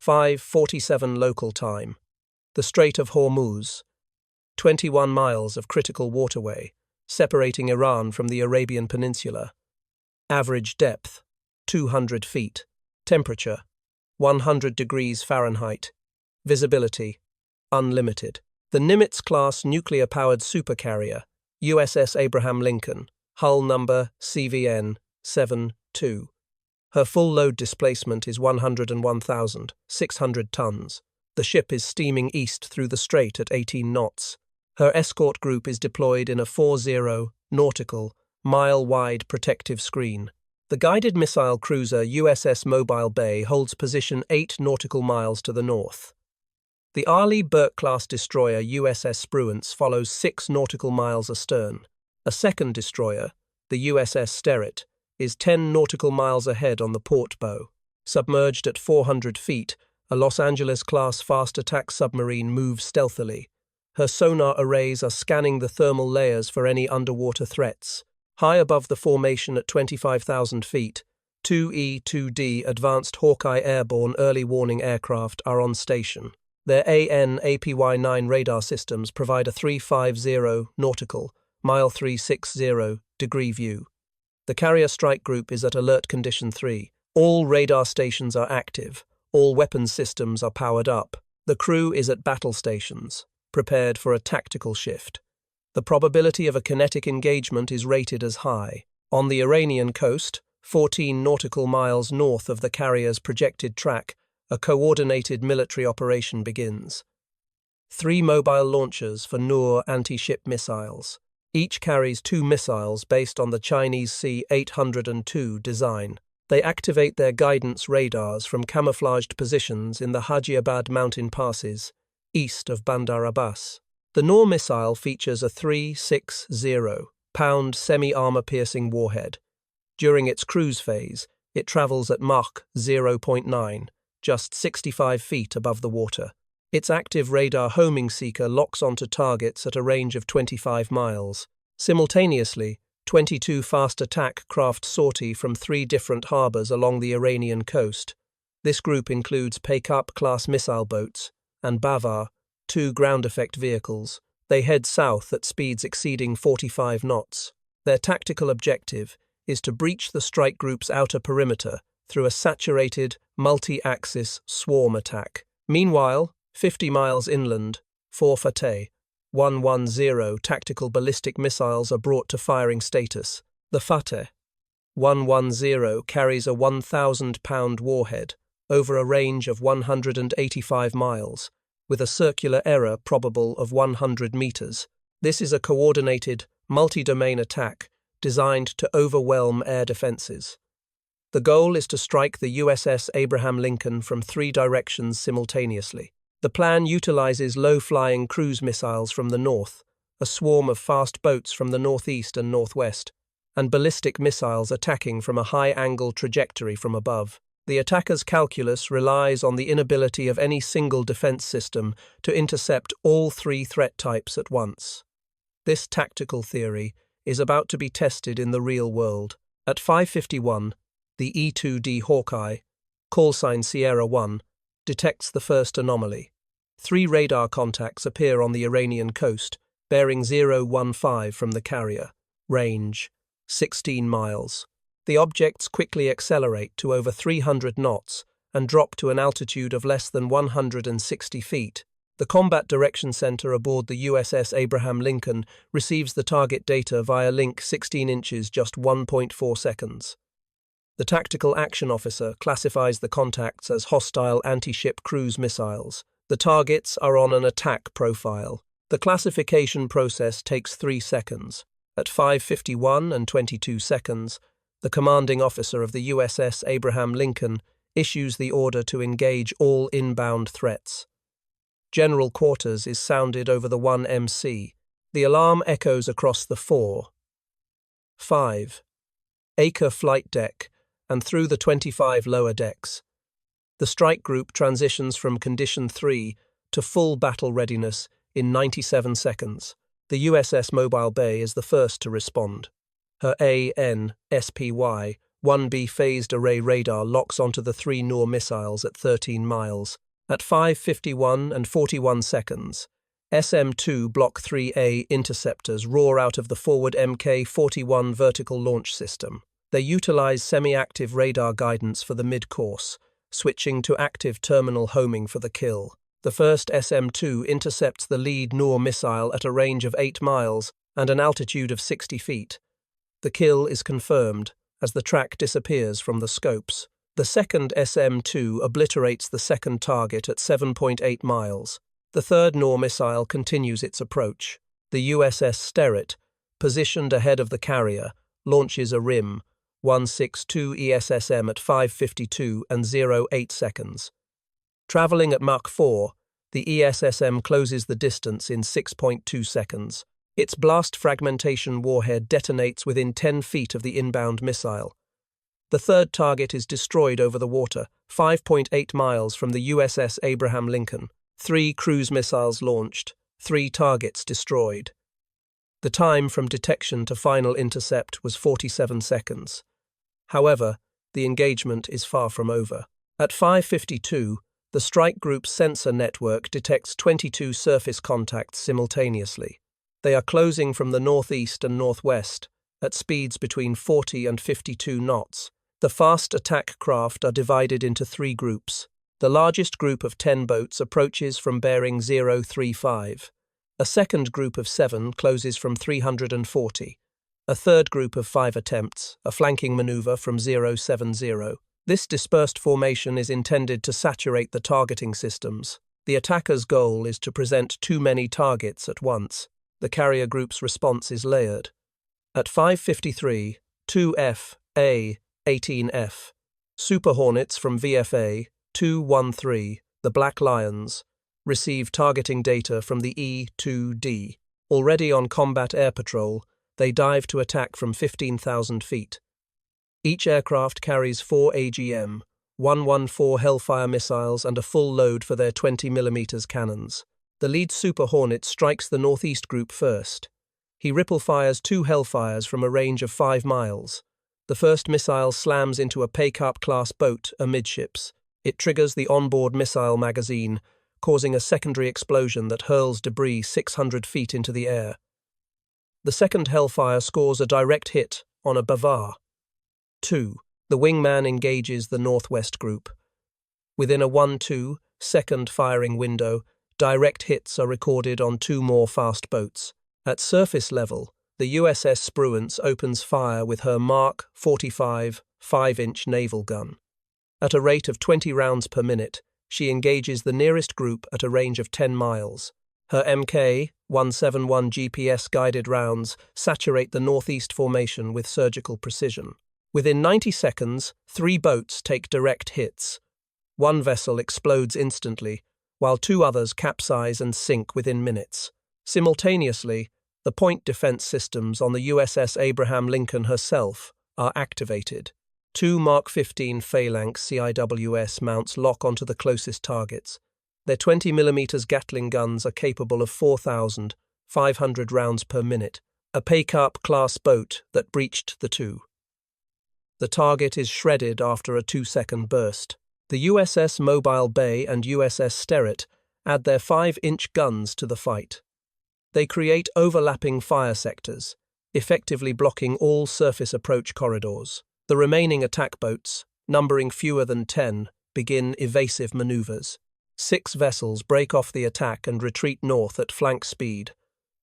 5:47 local time. The Strait of Hormuz, 21 miles of critical waterway, separating Iran from the Arabian Peninsula. Average depth, 200 feet. Temperature, 100 degrees Fahrenheit. Visibility, unlimited. The Nimitz-class nuclear-powered supercarrier, USS Abraham Lincoln, hull number CVN-72. Her full load displacement is 101,600 tons. The ship is steaming east through the strait at 18 knots. Her escort group is deployed in a 40 nautical mile-wide protective screen. The guided missile cruiser USS Mobile Bay holds position 8 nautical miles to the north. The Arleigh Burke-class destroyer USS Spruance follows 6 nautical miles astern. A second destroyer, the USS Sterett, is 10 nautical miles ahead on the port bow. Submerged at 400 feet, a Los Angeles-class fast attack submarine moves stealthily. Her sonar arrays are scanning the thermal layers for any underwater threats. High above the formation at 25,000 feet, 2E-2D Advanced Hawkeye airborne early warning aircraft are on station. Their AN/APY-9 radar systems provide a 350 nautical, mile 360 degree view. The carrier strike group is at alert condition 3. All radar stations are active. All weapons systems are powered up. The crew is at battle stations, prepared for a tactical shift. The probability of a kinetic engagement is rated as high. On the Iranian coast, 14 nautical miles north of the carrier's projected track, a coordinated military operation begins. 3 mobile launchers for Noor anti-ship missiles. Each carries 2 missiles based on the Chinese C-802 design. They activate their guidance radars from camouflaged positions in the Hajiabad mountain passes, east of Bandar Abbas. The Noor missile features a 360-pound semi-armor-piercing warhead. During its cruise phase, it travels at Mach 0.9, just 65 feet above the water. Its active radar homing seeker locks onto targets at a range of 25 miles. Simultaneously, 22 fast attack craft sortie from 3 different harbors along the Iranian coast. This group includes Paykap-class missile boats and Bavar, 2 ground effect vehicles. They head south at speeds exceeding 45 knots. Their tactical objective is to breach the strike group's outer perimeter through a saturated, multi-axis swarm attack. Meanwhile, 50 miles inland, 4 Fateh 110 tactical ballistic missiles are brought to firing status. The Fateh 110 carries a 1,000-pound warhead over a range of 185 miles, with a circular error probable of 100 meters. This is a coordinated, multi-domain attack designed to overwhelm air defenses. The goal is to strike the USS Abraham Lincoln from 3 directions simultaneously. The plan utilizes low-flying cruise missiles from the north, a swarm of fast boats from the northeast and northwest, and ballistic missiles attacking from a high-angle trajectory from above. The attacker's calculus relies on the inability of any single defense system to intercept all 3 threat types at once. This tactical theory is about to be tested in the real world. At 5:51, the E-2D Hawkeye, callsign Sierra 1, detects the first anomaly. 3 radar contacts appear on the Iranian coast, bearing 015 from the carrier. Range, 16 miles. The objects quickly accelerate to over 300 knots and drop to an altitude of less than 160 feet. The Combat Direction Center aboard the USS Abraham Lincoln receives the target data via link 16 inches just 1.4 seconds. The Tactical Action Officer classifies the contacts as hostile anti-ship cruise missiles. The targets are on an attack profile. The classification process takes 3 seconds. At 5:51 and 22 seconds, the commanding officer of the USS Abraham Lincoln issues the order to engage all inbound threats. General quarters is sounded over the 1MC. The alarm echoes across the 4, 5 acre flight deck and through the 25 lower decks. The strike group transitions from Condition 3 to full battle readiness in 97 seconds. The USS Mobile Bay is the first to respond. Her AN/SPY 1B phased array radar locks onto the 3 NOR missiles at 13 miles. At 5:51 and 41 seconds, SM-2 Block 3A interceptors roar out of the forward Mk-41 vertical launch system. They utilize semi-active radar guidance for the mid-course, switching to active terminal homing for the kill. The first SM-2 intercepts the lead NOR missile at a range of 8 miles and an altitude of 60 feet. The kill is confirmed as the track disappears from the scopes. The second SM-2 obliterates the second target at 7.8 miles. The third NOR missile continues its approach. The USS Sterett, positioned ahead of the carrier, launches a RIM 162 ESSM at 5:52 and 08 seconds. Traveling at Mach 4, the ESSM closes the distance in 6.2 seconds. Its blast fragmentation warhead detonates within 10 feet of the inbound missile. The third target is destroyed over the water, 5.8 miles from the USS Abraham Lincoln. 3 cruise missiles launched, 3 targets destroyed. The time from detection to final intercept was 47 seconds. However, the engagement is far from over. At 5:52, the strike group's sensor network detects 22 surface contacts simultaneously. They are closing from the northeast and northwest at speeds between 40 and 52 knots. The fast attack craft are divided into 3 groups. The largest group of 10 boats approaches from bearing 035. A second group of 7 closes from 340. A third group of 5 attempts a flanking maneuver from 070. This dispersed formation is intended to saturate the targeting systems. The attacker's goal is to present too many targets at once. The carrier group's response is layered. At 5:53, 2F, A, 18F. Super Hornets from VFA 213, the Black Lions, receive targeting data from the E-2D. Already on combat air patrol, they dive to attack from 15,000 feet. Each aircraft carries 4 AGM, 114 Hellfire missiles and a full load for their 20mm cannons. The lead Super Hornet strikes the northeast group first. He ripple fires 2 Hellfires from a range of 5 miles. The first missile slams into a Paycarp-class boat amidships. It triggers the onboard missile magazine, causing a secondary explosion that hurls debris 600 feet into the air. The second Hellfire scores a direct hit on a Bavar. 2. The wingman engages the northwest group. Within a 1-2 second firing window, direct hits are recorded on 2 more fast boats. At surface level, the USS Spruance opens fire with her Mark 45 5-inch naval gun. At a rate of 20 rounds per minute, she engages the nearest group at a range of 10 miles. Her Mk-171 GPS-guided rounds saturate the northeast formation with surgical precision. Within 90 seconds, 3 boats take direct hits. 1 vessel explodes instantly, while 2 others capsize and sink within minutes. Simultaneously, the point defense systems on the USS Abraham Lincoln herself are activated. 2 Mark 15 Phalanx CIWS mounts lock onto the closest targets. Their 20mm Gatling guns are capable of 4,500 rounds per minute, a Paycarp-class boat that breached the 2. The target is shredded after a 2-second burst. The USS Mobile Bay and USS Sterett add their 5-inch guns to the fight. They create overlapping fire sectors, effectively blocking all surface approach corridors. The remaining attack boats, numbering fewer than 10, begin evasive maneuvers. 6 vessels break off the attack and retreat north at flank speed.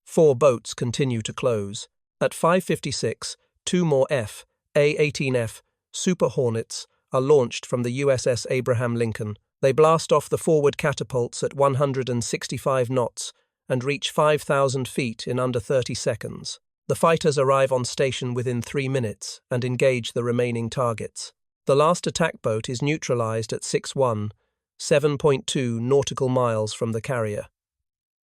4 boats continue to close. At 5:56, 2 more A-18F Super Hornets are launched from the USS Abraham Lincoln. They blast off the forward catapults at 165 knots and reach 5,000 feet in under 30 seconds. The fighters arrive on station within 3 minutes and engage the remaining targets. The last attack boat is neutralized at 6-1, 7.2 nautical miles from the carrier.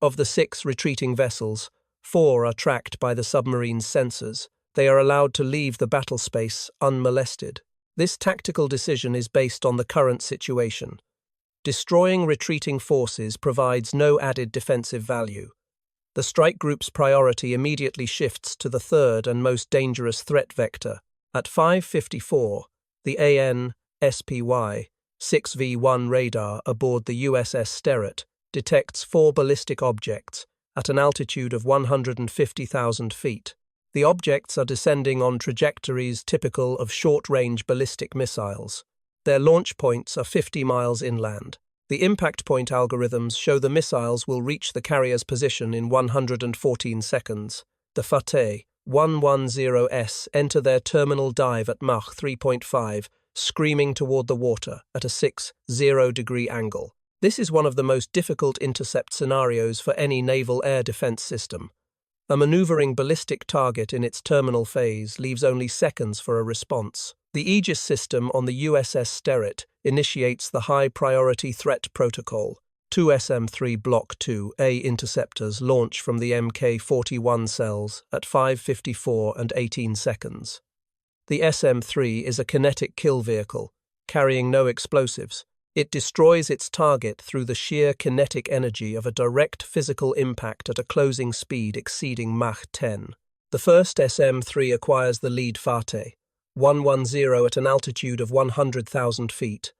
Of the 6 retreating vessels, 4 are tracked by the submarine's sensors. They are allowed to leave the battle space unmolested. This tactical decision is based on the current situation. Destroying retreating forces provides no added defensive value. The strike group's priority immediately shifts to the third and most dangerous threat vector, At 5:54, the AN/SPY 6V1 radar aboard the USS Sterett detects 4 ballistic objects at an altitude of 150,000 feet. The objects are descending on trajectories typical of short-range ballistic missiles. Their launch points are 50 miles inland. The impact point algorithms show the missiles will reach the carrier's position in 114 seconds. The Fateh 110S enter their terminal dive at Mach 3.5, screaming toward the water at a 60-degree angle. This is one of the most difficult intercept scenarios for any naval air defense system. A maneuvering ballistic target in its terminal phase leaves only seconds for a response. The Aegis system on the USS Sterett initiates the high-priority threat protocol. 2 SM-3 Block 2A interceptors launch from the Mk-41 cells at 5:54 and 18 seconds. The SM-3 is a kinetic kill vehicle, carrying no explosives. It destroys its target through the sheer kinetic energy of a direct physical impact at a closing speed exceeding Mach 10. The first SM-3 acquires the lead Fateh 110 at an altitude of 100,000 feet.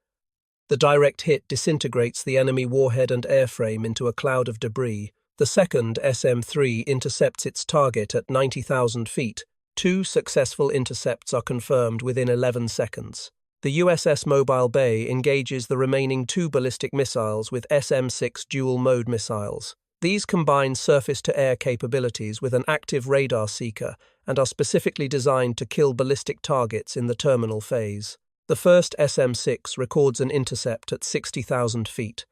The direct hit disintegrates the enemy warhead and airframe into a cloud of debris. The second SM-3 intercepts its target at 90,000 feet. 2 successful intercepts are confirmed within 11 seconds. The USS Mobile Bay engages the remaining 2 ballistic missiles with SM-6 dual-mode missiles. These combine surface-to-air capabilities with an active radar seeker and are specifically designed to kill ballistic targets in the terminal phase. The first SM-6 records an intercept at 60,000 feet.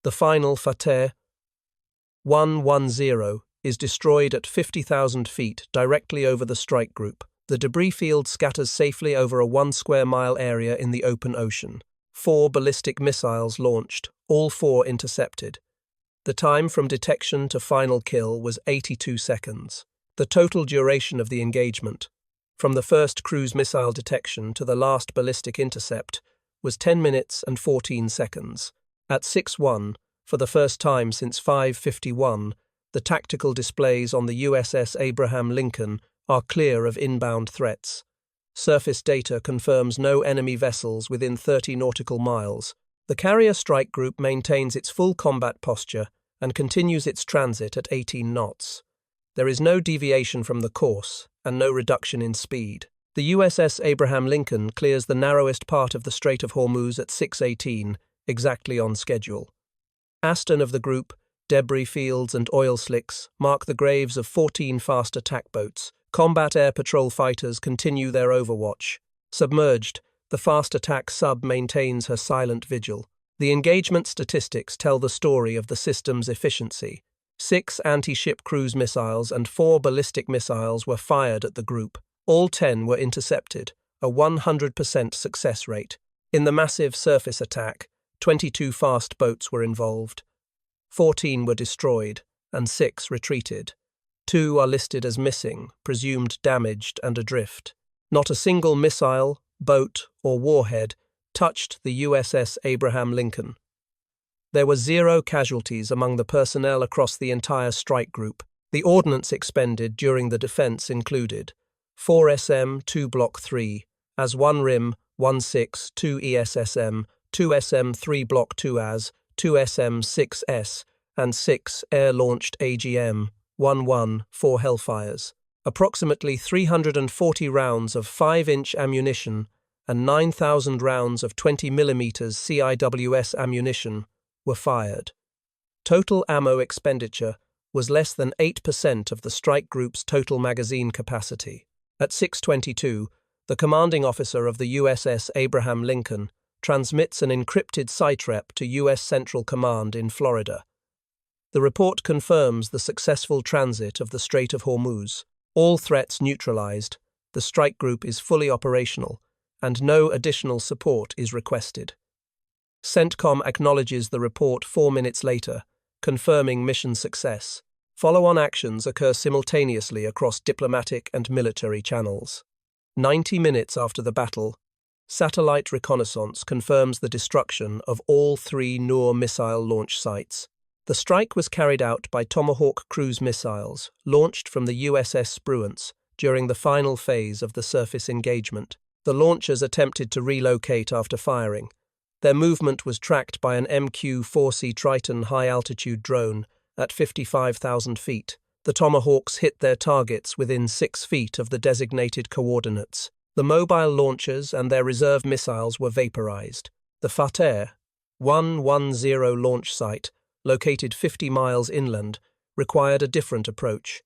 The final Fateh 110 is destroyed at 50,000 feet directly over the strike group. The debris field scatters safely over a 1 square mile area in the open ocean. 4 ballistic missiles launched, all 4 intercepted. The time from detection to final kill was 82 seconds. The total duration of the engagement, from the first cruise missile detection to the last ballistic intercept, was 10 minutes and 14 seconds. At 6:1, for the first time since 5:51, the tactical displays on the USS Abraham Lincoln are clear of inbound threats. Surface data confirms no enemy vessels within 30 nautical miles. The carrier strike group maintains its full combat posture and continues its transit at 18 knots. There is no deviation from the course and no reduction in speed. The USS Abraham Lincoln clears the narrowest part of the Strait of Hormuz at 6:18, exactly on schedule. Astern of the group, debris fields and oil slicks mark the graves of 14 fast attack boats. Combat air patrol fighters continue their overwatch. Submerged, the fast attack sub maintains her silent vigil. The engagement statistics tell the story of the system's efficiency. 6 anti-ship cruise missiles and 4 ballistic missiles were fired at the group. All 10 were intercepted, a 100% success rate. In the massive surface attack, 22 fast boats were involved. 14 were destroyed, and 6 retreated. 2 are listed as missing, presumed damaged and adrift. Not a single missile, boat, or warhead touched the USS Abraham Lincoln. There were 0 casualties among the personnel across the entire strike group. The ordnance expended during the defense included 4 SM, 2 Block 3, AS 1 RIM, 1-6, 2 ESSM, 2 SM, 3 Block 2 AS, 2 SM, 6S, and 6 air-launched AGM, 1-1, 4 Hellfires. Approximately 340 rounds of 5-inch ammunition and 9,000 rounds of 20mm CIWS ammunition were fired. Total ammo expenditure was less than 8% of the strike group's total magazine capacity. At 6:22, the commanding officer of the USS Abraham Lincoln transmits an encrypted sitrep to U.S. Central Command in Florida. The report confirms the successful transit of the Strait of Hormuz. All threats neutralized, the strike group is fully operational, and no additional support is requested. CENTCOM acknowledges the report 4 minutes later, confirming mission success. Follow-on actions occur simultaneously across diplomatic and military channels. 90 minutes after the battle, satellite reconnaissance confirms the destruction of all 3 Noor missile launch sites. The strike was carried out by Tomahawk cruise missiles, launched from the USS Spruance, during the final phase of the surface engagement. The launchers attempted to relocate after firing. Their movement was tracked by an MQ-4C Triton high-altitude drone at 55,000 feet. The Tomahawks hit their targets within 6 feet of the designated coordinates. The mobile launchers and their reserve missiles were vaporized. The Fateh 110 launch site, located 50 miles inland, required a different approach.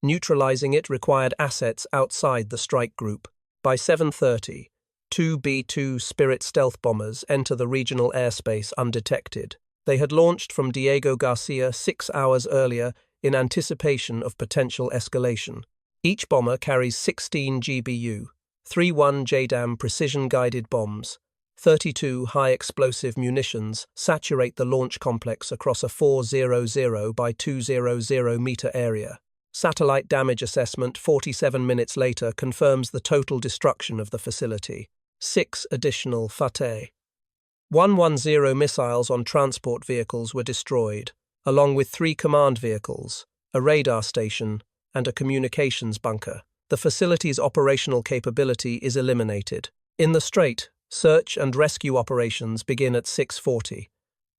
Neutralizing it required assets outside the strike group. By 7:30, two B-2 Spirit stealth bombers enter the regional airspace undetected. They had launched from Diego Garcia 6 hours earlier in anticipation of potential escalation. Each bomber carries 16 GBU, 31 JDAM precision-guided bombs. 32 high-explosive munitions saturate the launch complex across a 400 by 200-meter area. Satellite damage assessment 47 minutes later confirms the total destruction of the facility. 6 additional Fateh 110 missiles on transport vehicles were destroyed, along with 3 command vehicles, a radar station, and a communications bunker. The facility's operational capability is eliminated. In the Strait, search and rescue operations begin at 6:40.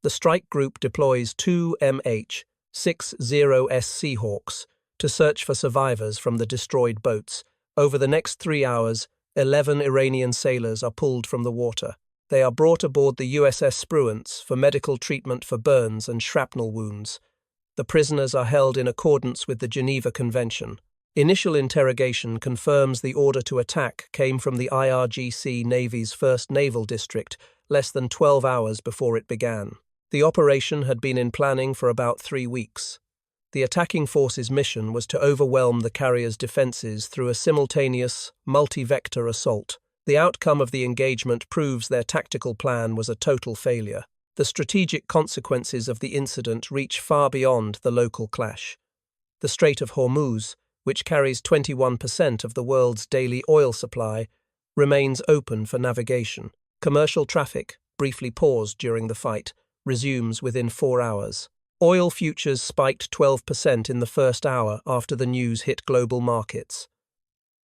The strike group deploys 2 MH-60S Seahawks to search for survivors from the destroyed boats. Over the next 3 hours, 11 Iranian sailors are pulled from the water. They are brought aboard the USS Abraham for medical treatment for burns and shrapnel wounds. The prisoners are held in accordance with the Geneva Convention. Initial interrogation confirms the order to attack came from the IRGC Navy's 1st Naval District less than 12 hours before it began. The operation had been in planning for about 3 weeks. The attacking force's mission was to overwhelm the carrier's defenses through a simultaneous, multi-vector assault. The outcome of the engagement proves their tactical plan was a total failure. The strategic consequences of the incident reach far beyond the local clash. The Strait of Hormuz, which carries 21% of the world's daily oil supply, remains open for navigation. Commercial traffic, briefly paused during the fight, resumes within 4 hours. Oil futures spiked 12% in the first hour after the news hit global markets.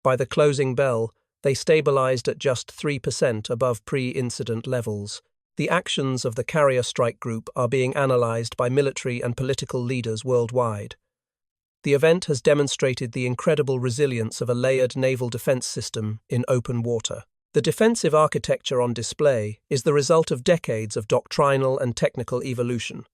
By the closing bell, they stabilized at just 3% above pre-incident levels. The actions of the carrier strike group are being analyzed by military and political leaders worldwide. The event has demonstrated the incredible resilience of a layered naval defense system in open water. The defensive architecture on display is the result of decades of doctrinal and technical evolution.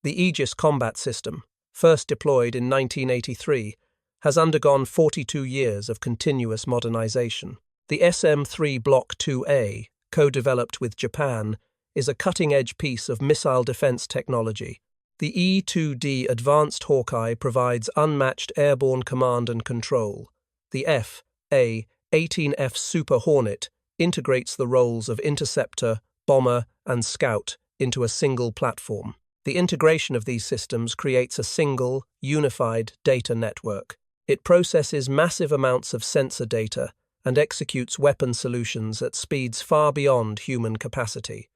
The Aegis combat system, first deployed in 1983, has undergone 42 years of continuous modernization. The SM-3 Block 2A, co-developed with Japan, is a cutting-edge piece of missile defense technology. The E-2D Advanced Hawkeye provides unmatched airborne command and control. The F/A-18F Super Hornet integrates the roles of interceptor, bomber, and scout into a single platform. The integration of these systems creates a single, unified data network. It processes massive amounts of sensor data and executes weapon solutions at speeds far beyond human capacity.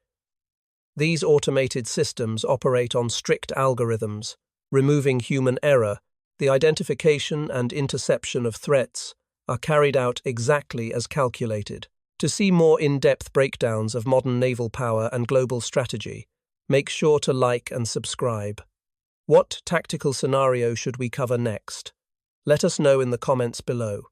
These automated systems operate on strict algorithms, removing human error. The identification and interception of threats are carried out exactly as calculated. To see more in-depth breakdowns of modern naval power and global strategy, make sure to like and subscribe. What tactical scenario should we cover next? Let us know in the comments below.